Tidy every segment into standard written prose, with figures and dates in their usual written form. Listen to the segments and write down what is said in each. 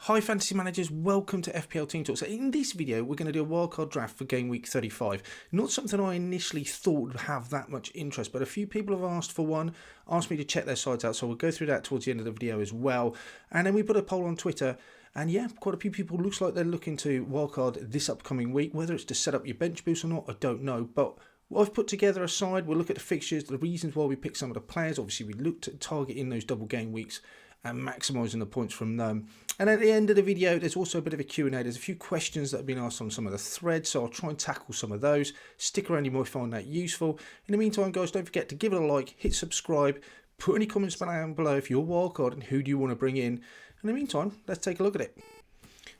Hi Fantasy Managers, welcome to FPL Team Talk. So in this video we're going to do a wildcard draft for game week 35. Not something I initially thought would have that much interest, but a few people have asked for one, asked me to check their sides out, so we'll go through that towards the end of the video as well. And then we put a poll on Twitter, and yeah, quite a few people looks like they're looking to wildcard this upcoming week. Whether it's to set up your bench boost or not, I don't know, but I've put together a side. We'll look at the fixtures, the reasons why we picked some of the players. Obviously we looked at targeting those double game weeks and maximising the points from them. And at the end of the video, there's also a bit of a Q&A. There's a few questions that have been asked on some of the threads, so I'll try and tackle some of those. Stick around, you might find that useful. In the meantime, guys, don't forget to give it a like, hit subscribe, put any comments down below if you're wildcard and who do you want to bring in. In the meantime, let's take a look at it.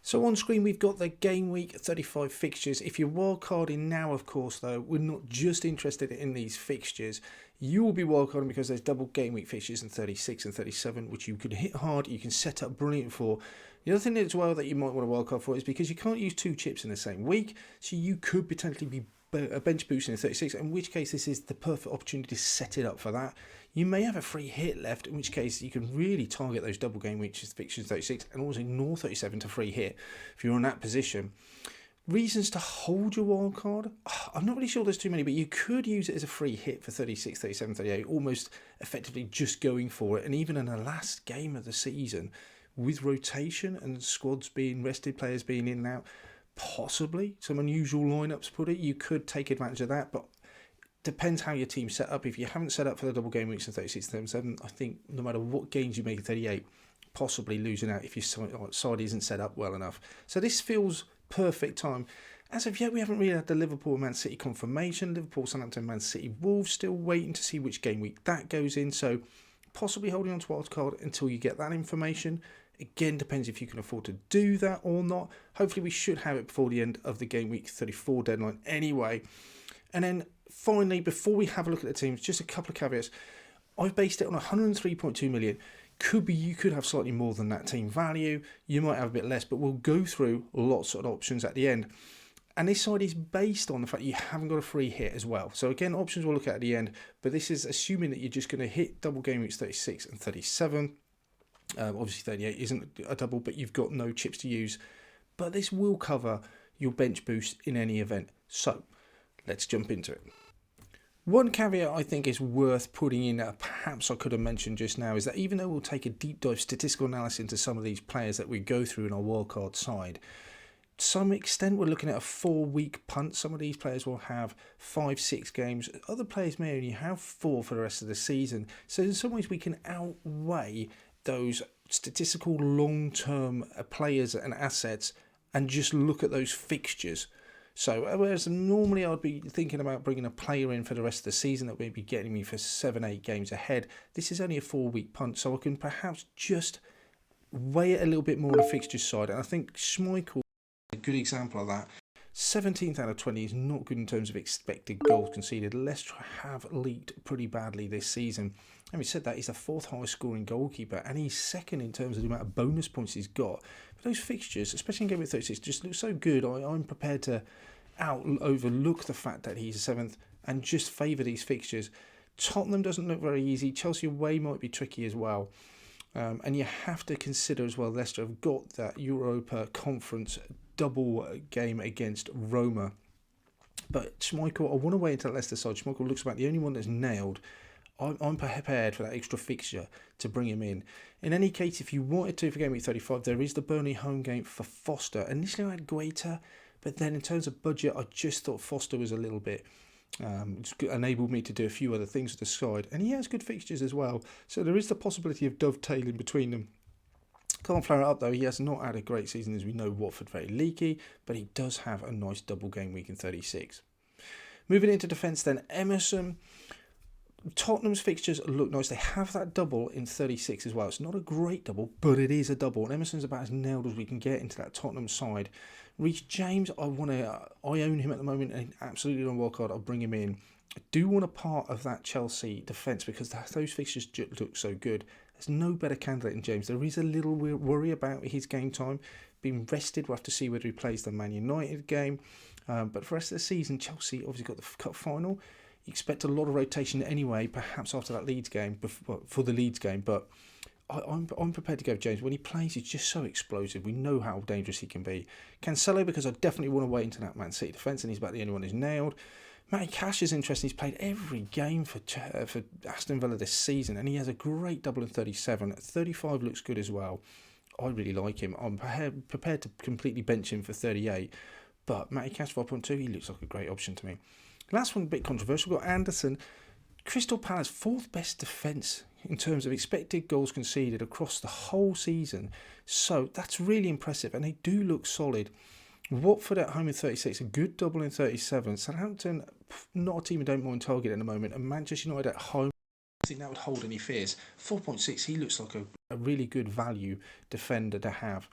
So on screen, we've got the game week 35 fixtures. If you're wildcarding now, of course, though, we're not just interested in these fixtures. You will be wildcarding because there's double game week fixtures in 36 and 37, which you can hit hard, you can set up brilliant for. The other thing as well that you might want to wildcard for is because you can't use two chips in the same week, so you could potentially be bench boosting in 36, in which case this is the perfect opportunity to set it up for that. You may have a free hit left, in which case you can really target those double game week fixtures 36 and also ignore 37 to free hit if you're in that position. Reasons to hold your wild card? I'm not really sure there's too many, but you could use it as a free hit for 36, 37, 38, almost effectively just going for it. And even in the last game of the season, with rotation and squads being rested, players being in and out, possibly some unusual lineups put it, you could take advantage of that, but depends how your team's set up. If you haven't set up for the double game weeks in 36, 37, I think no matter what games you make in 38, possibly losing out if your side isn't set up well enough. So this feels perfect time. As of yet, we haven't really had the Liverpool Man City confirmation. Liverpool, Southampton, Man City, Wolves, still waiting to see which game week that goes in. So possibly holding on to wildcard until you get that information. Again, depends if you can afford to do that or not. Hopefully we should have it before the end of the game week 34 deadline anyway. And then finally, before we have a look at the teams, just a couple of caveats. I've based it on 103.2 million. Could be you could have slightly more than that team value. You might have a bit less, but we'll go through lots of options at the end. And this side is based on the fact that you haven't got a free hit as well. So again, options we'll look at the end, but this is assuming that you're just going to hit double game weeks 36 and 37. Obviously 38 isn't a double, but you've got no chips to use. But this will cover your bench boost in any event. So let's jump into it. One caveat I think is worth putting in, perhaps I could have mentioned just now, is that even though we'll take a deep dive statistical analysis into some of these players that we go through in our wildcard side, to some extent we're looking at a 4-week punt. Some of these players will have 5-6 games. Other players may only have 4 for the rest of the season. So in some ways we can outweigh those statistical long-term players and assets and just look at those fixtures. So whereas normally I'd be thinking about bringing a player in for the rest of the season that would be getting me for 7-8 games ahead, this is only a 4-week punt, so I can perhaps just weigh it a little bit more on the fixtures side. And I think Schmeichel is a good example of that. 17th out of 20 is not good in terms of expected goals conceded. Leicester have leaked pretty badly this season. Having said that, he's the 4th highest scoring goalkeeper and he's 2nd in terms of the amount of bonus points he's got. But those fixtures, especially in game week 36, just look so good. I'm prepared to overlook the fact that he's 7th and just favour these fixtures. Tottenham doesn't look very easy. Chelsea away might be tricky as well. And you have to consider as well, Leicester have got that Europa Conference double game against Roma. But Schmeichel, I want to wait until Leicester side. Schmeichel looks about the only one that's nailed. I'm prepared for that extra fixture to bring him in. In any case, if you wanted to for game week 35, there is the Burnley home game for Foster. Initially I had Guaita, but then in terms of budget, I just thought Foster was a little bit... it's enabled me to do a few other things with the side. And he has good fixtures as well. So there is the possibility of dovetailing between them. Can't flare it up though. He has not had a great season, as we know. Watford very leaky, but he does have a nice double game week in 36. Moving into defence then, Emerson. Tottenham's fixtures look nice. They have that double in 36 as well. It's not a great double, but it is a double. And Emerson's about as nailed as we can get into that Tottenham side. Reece James, I own him at the moment and absolutely on wildcard. I'll bring him in. I do want a part of that Chelsea defence because those fixtures look so good. There's no better candidate than James. There is a little worry about his game time. Being rested, we'll have to see whether he plays the Man United game. But for the rest of the season, Chelsea obviously got the cup final. You expect a lot of rotation anyway, perhaps after that Leeds game, for the Leeds game. But I'm prepared to go with James. When he plays, he's just so explosive. We know how dangerous he can be. Cancelo, because I definitely want to wait into that Man City defence, and he's about the only one who's nailed. Matty Cash is interesting. He's played every game for Aston Villa this season, and he has a great double in 37. 35 looks good as well. I really like him. I'm prepared to completely bench him for 38, but Matty Cash 5.2, he looks like a great option to me. Last one, a bit controversial. We've got Anderson. Crystal Palace, 4th best defence in terms of expected goals conceded across the whole season. So that's really impressive, and they do look solid. Watford at home in 36, a good double in 37. Southampton, not a team I don't mind targeting at the moment. And Manchester United at home, I think that would hold any fears. 4.6, he looks like a really good value defender to have.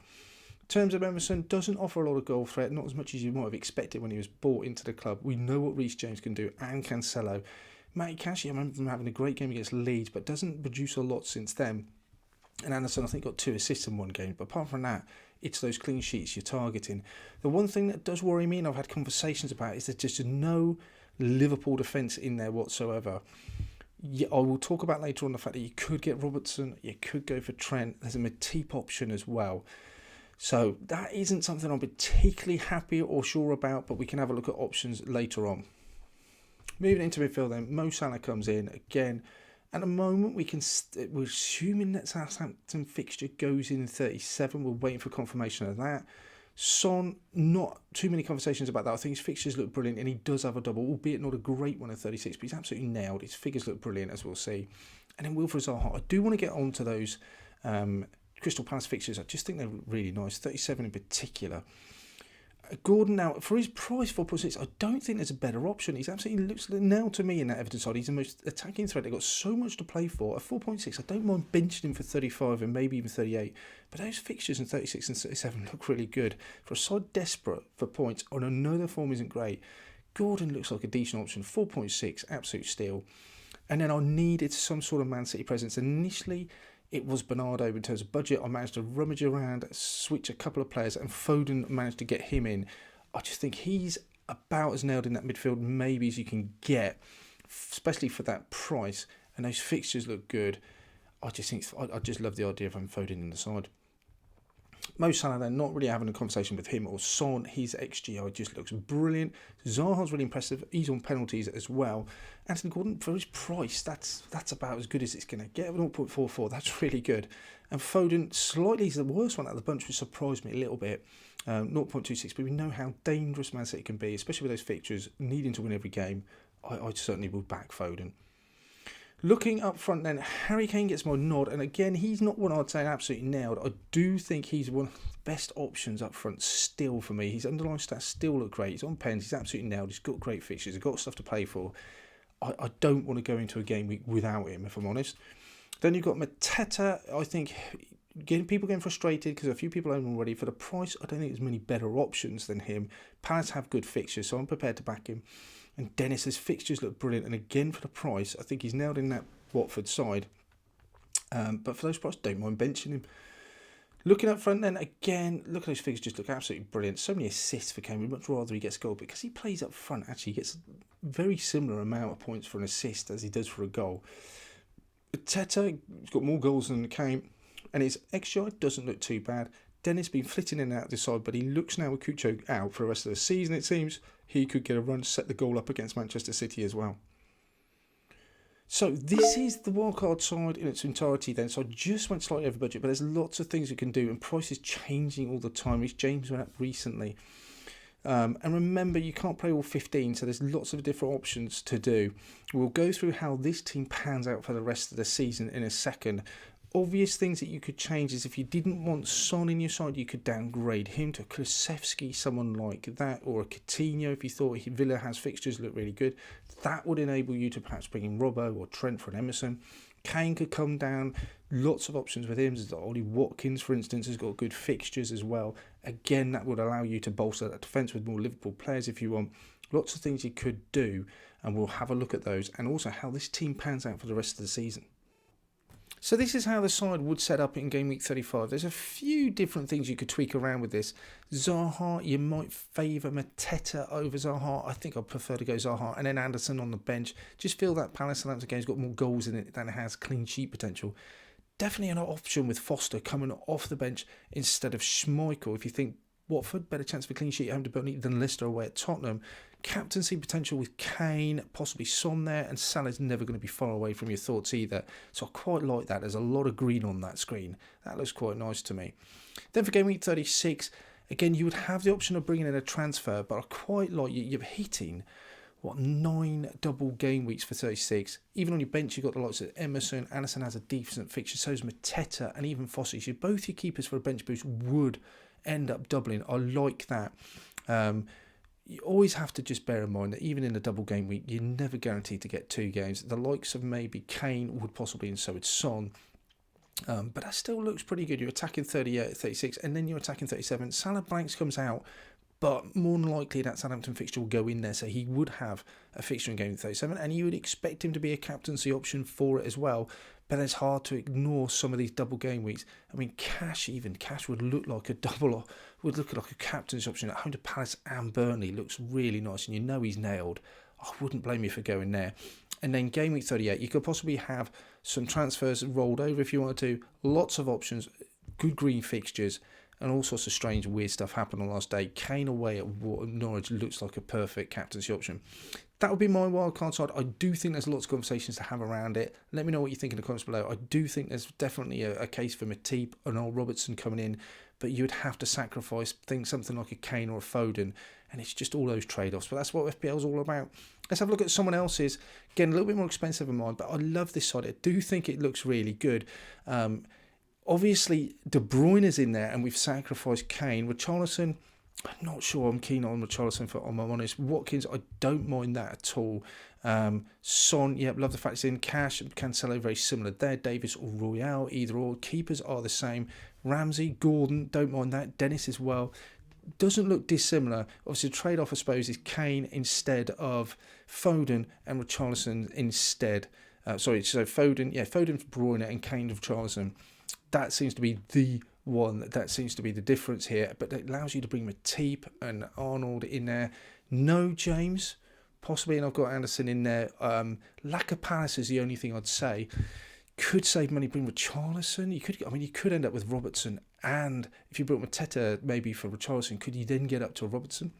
In terms of Emerson, doesn't offer a lot of goal threat, not as much as you might have expected when he was brought into the club. We know what Reece James can do, and Cancelo. Matty Cash, I remember him having a great game against Leeds, but doesn't produce a lot since then. And Anderson, I think, got 2 assists in one game. But apart from that, it's those clean sheets you're targeting. The one thing that does worry me, and I've had conversations about, is there's just no Liverpool defence in there whatsoever. Yeah, I will talk about later on the fact that you could get Robertson, you could go for Trent. There's a Matip option as well. So that isn't something I'm particularly happy or sure about, but we can have a look at options later on. Moving into midfield then, Mo Salah comes in again. At the moment, we're assuming that Southampton fixture goes in 37. We're waiting for confirmation of that. Son, not too many conversations about that. I think his fixtures look brilliant, and he does have a double, albeit not a great one at 36, but he's absolutely nailed. His figures look brilliant, as we'll see. And then Wilfried Zaha, I do want to get on to those Crystal Palace fixtures. I just think they're really nice, 37 in particular. Gordon, now, for his price, 4.6, I don't think there's a better option. He's absolutely looks now to me in that Everton side. He's the most attacking threat. They've got so much to play for. At 4.6, I don't mind benching him for 35 and maybe even 38. But those fixtures in 36 and 37 look really good. For a side desperate for points, and I know their form isn't great, Gordon looks like a decent option. 4.6, absolute steal. And then I needed some sort of Man City presence. Initially, it was Bernardo in terms of budget. I managed to rummage around, switch a couple of players, and Foden managed to get him in. I just think he's about as nailed in that midfield maybe as you can get, especially for that price. And those fixtures look good. I just love the idea of him Foden in the side. Mo Salah then, not really having a conversation with him or Son. His XGI just looks brilliant. Zaha's really impressive. He's on penalties as well. Anthony Gordon, for his price, that's about as good as it's going to get. 0.44, that's really good. And Foden, slightly is the worst one out of the bunch, which surprised me a little bit. 0.26, but we know how dangerous Man City can be, especially with those fixtures, needing to win every game. I certainly will back Foden. Looking up front then, Harry Kane gets my nod, and again, he's not one I'd say absolutely nailed. I do think he's one of the best options up front still for me. His underlying stats still look great. He's on pens, he's absolutely nailed. He's got great fixtures, he's got stuff to play for. I don't want to go into a game week without him, if I'm honest. Then you've got Mateta. I think people getting frustrated because a few people own him already. For the price, I don't think there's many better options than him. Palace have good fixtures, so I'm prepared to back him. And Dennis's fixtures look brilliant. And again, for the price, I think he's nailed in that Watford side. But for those prices, don't mind benching him. Looking up front then, again, look at those figures, just look absolutely brilliant. So many assists for Kane. We'd much rather he gets goal, because he plays up front, actually, he gets a very similar amount of points for an assist as he does for a goal. Teta, he's got more goals than Kane, and his XGI doesn't look too bad. Dennis been flitting in and out this side, but he looks now with Cucho out for the rest of the season, it seems. He could get a run, set the goal up against Manchester City as well. So this is the wildcard side in its entirety then. So I just went slightly over budget, but there's lots of things you can do, and price is changing all the time. Reece James went up recently. And remember, you can't play all 15, so there's lots of different options to do. We'll go through how this team pans out for the rest of the season in a second. Obvious things that you could change is if you didn't want Son in your side, you could downgrade him to Kulusevski, someone like that, or a Coutinho if you thought Villa has fixtures look really good. That would enable you to perhaps bring in Robbo or Trent for an Emerson. Kane could come down. Lots of options with him. Ollie Watkins, for instance, has got good fixtures as well. Again, that would allow you to bolster that defence with more Liverpool players if you want. Lots of things you could do, and we'll have a look at those, and also how this team pans out for the rest of the season. So this is how the side would set up in game week 35. There's a few different things you could tweak around with this. Zaha, you might favour Mateta over Zaha. I think I'd prefer to go Zaha. And then Anderson on the bench. Just feel that Palace Southampton game's got more goals in it than it has clean sheet potential. definitely an option with Foster coming off the bench instead of Schmeichel. If you think Watford, better chance of a clean sheet at home to Burnley than Leicester away at Tottenham. Captaincy potential with Kane, possibly Son there, and Salah's never going to be far away from your thoughts either. So I quite like that. There's a lot of green on that screen. That looks quite nice to me. Then for game week 36, again, you would have the option of bringing in a transfer, but I quite like you're hitting 9 double game weeks for 36. Even on your bench, you've got the likes of Emerson. Alisson has a decent fixture. So is Mateta and even Foster. So both your keepers for a bench boost would end up doubling. I like that. You always have to just bear in mind that even in a double game week, you're never guaranteed to get 2 games. The likes of maybe Kane would possibly, and so would Son. But that still looks pretty good. You're attacking 38, 36, and then you're attacking 37. Salah blanks comes out, but more than likely that Southampton fixture will go in there, so he would have a fixture in game 37, and you would expect him to be a captaincy option for it as well. But it's hard to ignore some of these double game weeks. I mean, Cash would look like a double, or would look like a captaincy option at home to Palace and Burnley. Looks really nice, and you know he's nailed. I wouldn't blame you for going there. And then game week 38, you could possibly have some transfers rolled over if you wanted to. Lots of options, good green fixtures, and all sorts of strange, weird stuff happened on the last day. Kane away at Norwich looks like a perfect captaincy option. That would be my wildcard side. I do think there's lots of conversations to have around it. Let me know what you think in the comments below. I do think there's definitely a case for Matip and old Robertson coming in, but you would have to sacrifice something like a Kane or a Foden, and it's just all those trade-offs. But that's what FPL is all about. Let's have a look at someone else's. Again, a little bit more expensive than mine, but I love this side. I do think it looks really good. Obviously, De Bruyne is in there, and we've sacrificed Kane. Richarlison, I'm not sure I'm keen on Richarlison, for I'm honest. Watkins, I don't mind that at all. Son, yeah, love the fact it's in. Cash and Cancelo, very similar there. Davis or Royale, either or. Keepers are the same. Ramsey, Gordon, don't mind that. Dennis as well. Doesn't look dissimilar. Obviously, the trade-off, I suppose, is Kane instead of Foden and Richarlison instead. So Foden, Foden for Bruyne and Kane for Richarlison. That seems to be the one. That seems to be the difference here. But it allows you to bring Matip and Arnold in there. No James, possibly, and I've got Anderson in there. Lack of Palace is the only thing I'd say. Could save money, bring Richarlison. You could end up with Robertson, and if you brought Mateta maybe for Richarlison, could you then get up to a Robertson?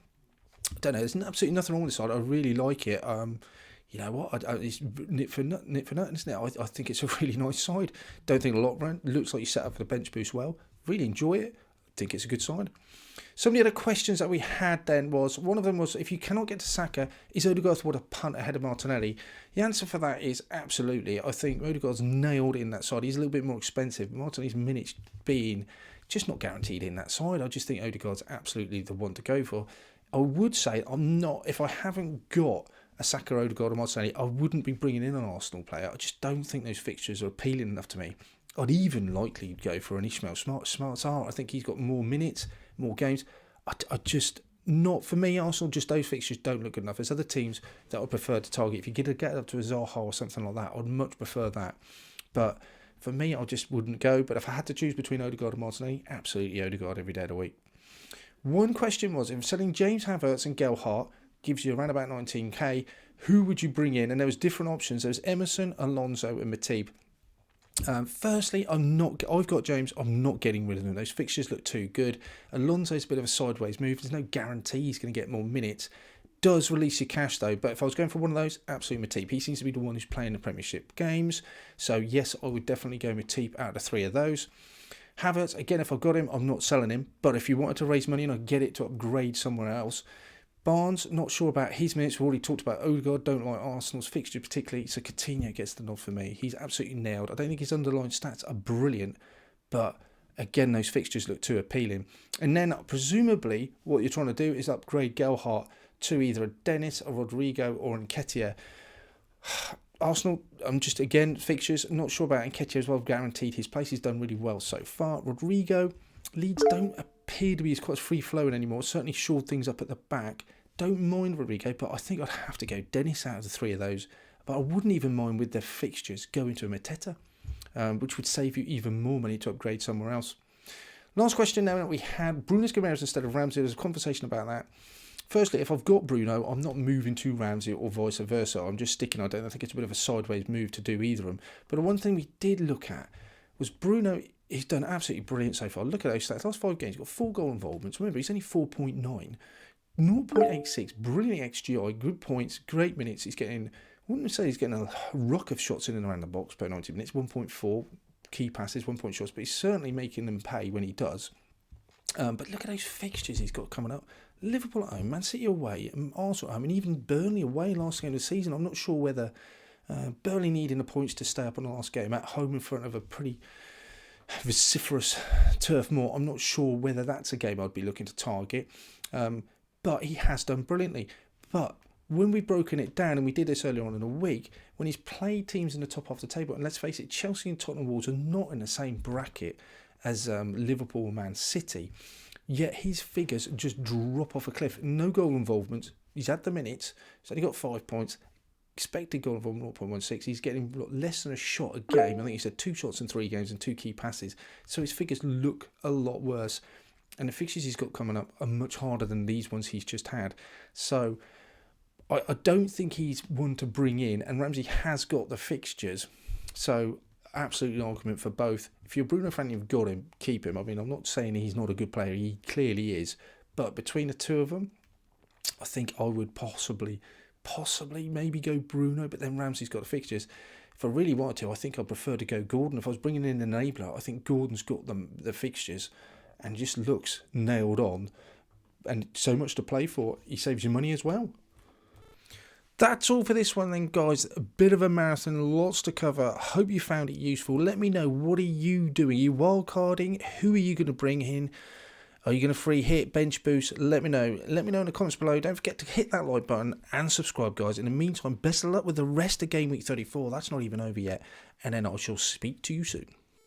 I don't know. There's absolutely nothing wrong with this side. I really like it. You know what? It's nit for nothing, isn't it? I think it's a really nice side. Don't think a lot around. Looks like you set up for the bench boost well. Really enjoy it. I think it's a good side. Some of the other questions that we had then was, one of them was, if you cannot get to Saka, is Odegaard worth a punt ahead of Martinelli? The answer for that is absolutely. I think Odegaard's nailed in that side. He's a little bit more expensive. Martinelli's minutes being just not guaranteed in that side. I just think Odegaard's absolutely the one to go for. I would say if I haven't got a Saka, Odegaard or Martinelli, I wouldn't be bringing in an Arsenal player. I just don't think those fixtures are appealing enough to me. I'd even likely go for an Ishmael Smart's art. I think he's got more minutes, more games. I just, not for me, Arsenal, just those fixtures don't look good enough. There's other teams that I would prefer to target. If you get up to a Zaha or something like that, I'd much prefer that. But for me, I just wouldn't go. But if I had to choose between Odegaard and Martinelli, absolutely Odegaard every day of the week. One question was, if selling James Havertz and Gelhardt gives you around about 19k, who would you bring in? And there was different options. There was Emerson, Alonso and Matip. Firstly, I've got James. I'm not getting rid of them. Those fixtures look too good. Alonso's a bit of a sideways move. There's no guarantee he's going to get more minutes. Does release your cash though. But if I was going for one of those, absolutely Matip. He seems to be the one who's playing the Premiership games. So yes, I would definitely go Matip out of the 3 of those. Havertz, again, if I've got him, I'm not selling him. But if you wanted to raise money and I get it to upgrade somewhere else, Barnes, not sure about his minutes. We've already talked about Odegaard. Don't like Arsenal's fixture particularly. So Coutinho gets the nod for me. He's absolutely nailed. I don't think his underlying stats are brilliant, but again, those fixtures look too appealing. And then presumably what you're trying to do is upgrade Gelhardt to either a Dennis, a Rodrigo, or an Nketiah. Arsenal, again, fixtures. Not sure about Nketiah as well. Guaranteed his place. He's done really well so far. Rodrigo, Leeds don't appear to be as quite free-flowing anymore. Certainly shored things up at the back. Don't mind Rodrigo, but I think I'd have to go Dennis out of the 3 of those. But I wouldn't even mind with their fixtures going to a Mateta, which would save you even more money to upgrade somewhere else. Last question now that we had, Bruno Guimaraes instead of Ramsey. There's a conversation about that. Firstly, if I've got Bruno, I'm not moving to Ramsey or vice versa. I'm just sticking. I think it's a bit of a sideways move to do either of them. But the one thing we did look at was Bruno. He's done absolutely brilliant so far. Look at those stats. Last 5 games, he's got 4 goal involvements. Remember, he's only 4.9. 0.86, brilliant XGI, good points, great minutes. He's getting, I wouldn't say he's getting a rock of shots in and around the box per 90 minutes. 1.4 key passes, 1 point shots, but he's certainly making them pay when he does. But look at those fixtures he's got coming up. Liverpool at home, Man City away, Arsenal at home, and even Burnley away last game of the season. I'm not sure whether Burnley needing the points to stay up on the last game at home in front of a pretty vociferous Turf Moor. I'm not sure whether that's a game I'd be looking to target. But he has done brilliantly. But when we've broken it down, and we did this earlier on in the week, when he's played teams in the top half of the table, and let's face it, Chelsea and Tottenham Wolves are not in the same bracket as Liverpool and Man City, yet his figures just drop off a cliff. No goal involvement. He's had the minutes. He's only got 5 points. Expected goal involvement 0.16. He's getting less than a shot a game. I think he said 2 shots in 3 games and 2 key passes. So his figures look a lot worse. And the fixtures he's got coming up are much harder than these ones he's just had. So I don't think he's one to bring in. And Ramsey has got the fixtures. So absolutely an argument for both. If you're a Bruno fan, you've got him, keep him. I mean, I'm not saying he's not a good player. He clearly is. But between the two of them, I think I would possibly maybe go Bruno, but then Ramsey's got the fixtures. If I really wanted to, I think I'd prefer to go Gordon. If I was bringing in an enabler, I think Gordon's got the fixtures and just looks nailed on, and so much to play for. He saves you money as well. That's all for this one then, guys. A bit of a marathon, lots to cover. Hope you found it useful. Let me know, what are you doing? Are you wildcarding? Who are you going to bring in? Are you going to free hit, bench boost? Let me know. Let me know in the comments below. Don't forget to hit that like button and subscribe, guys. In the meantime, best of luck with the rest of Game Week 34. That's not even over yet. And then I shall speak to you soon.